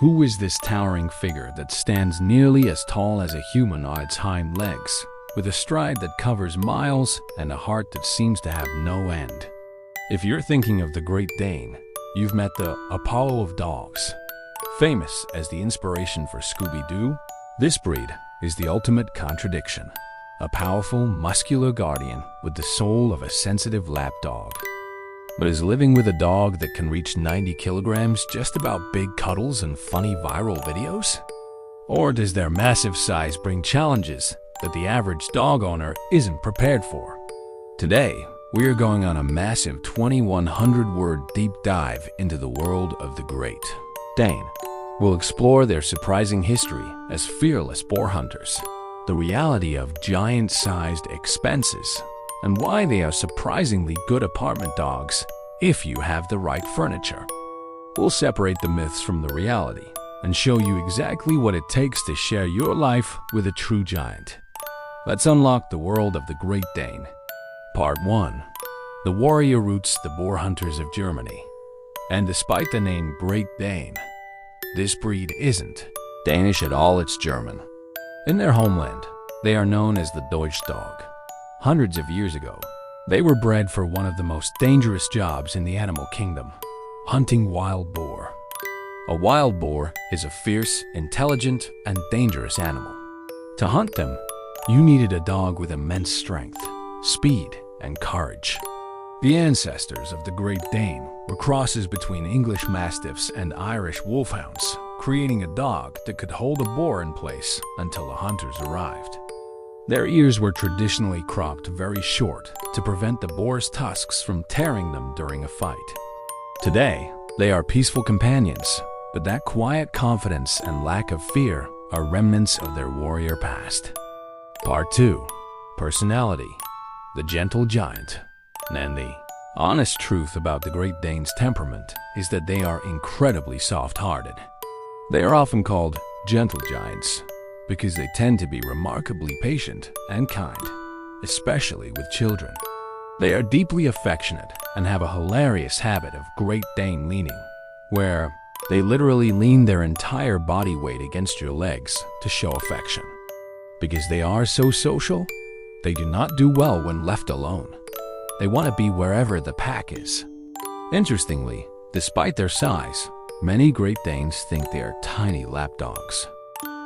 Who is this towering figure that stands nearly as tall as a human on its hind legs, with a stride that covers miles and a heart that seems to have no end? If you're thinking of the Great Dane, you've met the Apollo of dogs. Famous as the inspiration for Scooby-Doo, this breed is the ultimate contradiction. A powerful, muscular guardian with the soul of a sensitive lapdog. But is living with a dog that can reach 90 kilograms just about big cuddles and funny viral videos? Or does their massive size bring challenges that the average dog owner isn't prepared for? Today, we are going on a massive 2,100-word deep dive into the world of the Great Dane. We'll explore their surprising history as fearless boar hunters, the reality of giant-sized expenses, and why they are surprisingly good apartment dogs if you have the right furniture. We'll separate the myths from the reality and show you exactly what it takes to share your life with a true giant. Let's unlock the world of the Great Dane. Part 1. The warrior roots, the boar hunters of Germany. And despite the name Great Dane, this breed isn't Danish at all, it's German. In their homeland, they are known as the Deutsch dog. Hundreds of years ago, they were bred for one of the most dangerous jobs in the animal kingdom, hunting wild boar. A wild boar is a fierce, intelligent, and dangerous animal. To hunt them, you needed a dog with immense strength, speed, and courage. The ancestors of the Great Dane were crosses between English Mastiffs and Irish Wolfhounds, creating a dog that could hold a boar in place until the hunters arrived. Their ears were traditionally cropped very short to prevent the boar's tusks from tearing them during a fight. Today, they are peaceful companions, but that quiet confidence and lack of fear are remnants of their warrior past. Part 2. Personality. The gentle giant. And the honest truth about the Great Dane's temperament is that they are incredibly soft-hearted. They are often called gentle giants because they tend to be remarkably patient and kind, especially with children. They are deeply affectionate and have a hilarious habit of Great Dane leaning, where they literally lean their entire body weight against your legs to show affection. Because they are so social, they do not do well when left alone. They want to be wherever the pack is. Interestingly, despite their size, many Great Danes think they are tiny lapdogs.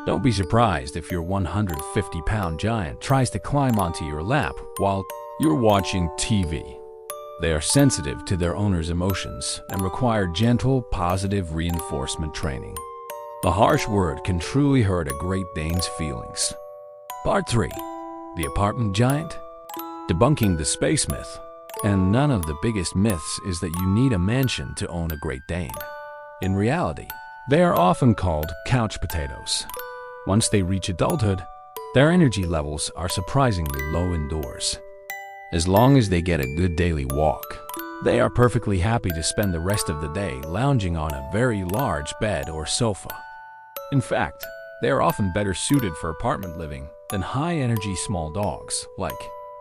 Don't be surprised if your 150-pound giant tries to climb onto your lap while you're watching TV. They are sensitive to their owner's emotions and require gentle, positive reinforcement training. A harsh word can truly hurt a Great Dane's feelings. Part 3. The apartment giant. Debunking the space myth. And none of the biggest myths is that you need a mansion to own a Great Dane. In reality, they are often called couch potatoes. Once they reach adulthood, their energy levels are surprisingly low indoors. As long as they get a good daily walk, they are perfectly happy to spend the rest of the day lounging on a very large bed or sofa. In fact, they are often better suited for apartment living than high-energy small dogs like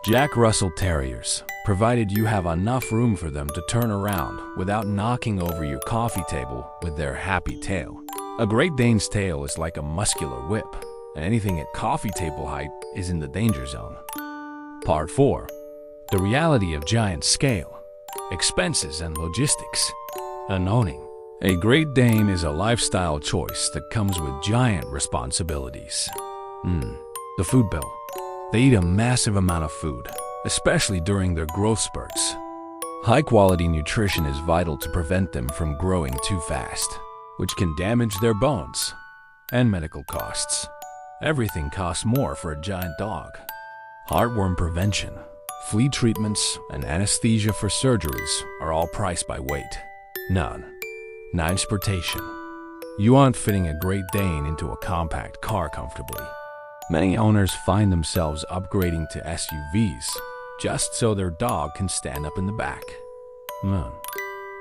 Jack Russell Terriers, provided you have enough room for them to turn around without knocking over your coffee table with their happy tail. A Great Dane's tail is like a muscular whip, and anything at coffee table height is in the danger zone. Part 4. The reality of giant scale, expenses, and logistics. Owning a Great Dane is a lifestyle choice that comes with giant responsibilities. The food bill. They eat a massive amount of food, especially during their growth spurts. High-quality nutrition is vital to prevent them from growing too fast, which can damage their bones. And medical costs. Everything costs more for a giant dog. Heartworm prevention, flea treatments, and anesthesia for surgeries are all priced by weight. Transportation. You aren't fitting a Great Dane into a compact car comfortably. Many owners find themselves upgrading to SUVs just so their dog can stand up in the back.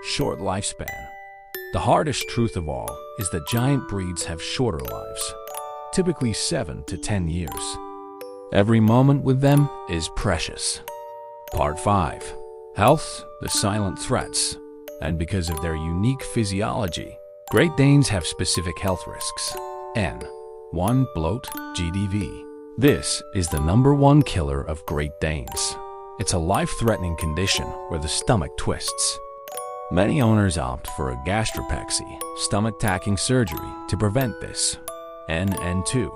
Short lifespan. The hardest truth of all is that giant breeds have shorter lives, typically 7 to 10 years. Every moment with them is precious. Part 5. Health, the silent threats. And because of their unique physiology, Great Danes have specific health risks. N. 1. Bloat, GDV. This is the #1 killer of Great Danes. It's a life-threatening condition where the stomach twists. Many owners opt for a gastropexy, stomach-tacking surgery, to prevent this. N2.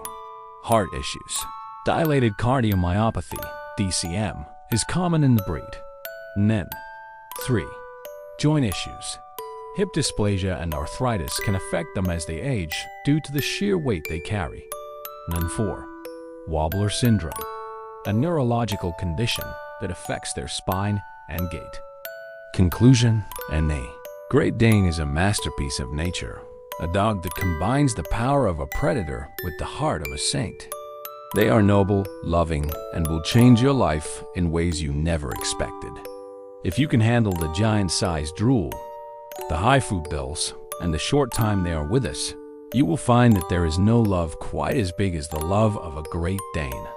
Heart issues. Dilated cardiomyopathy, DCM, is common in the breed. N3. Joint issues. Hip dysplasia and arthritis can affect them as they age due to the sheer weight they carry. N4. Wobbler syndrome, a neurological condition that affects their spine and gait. Conclusion: NA. Great Dane is a masterpiece of nature, a dog that combines the power of a predator with the heart of a saint. They are noble, loving, and will change your life in ways you never expected. If you can handle the giant-sized drool, the high food bills, and the short time they are with us, you will find that there is no love quite as big as the love of a Great Dane.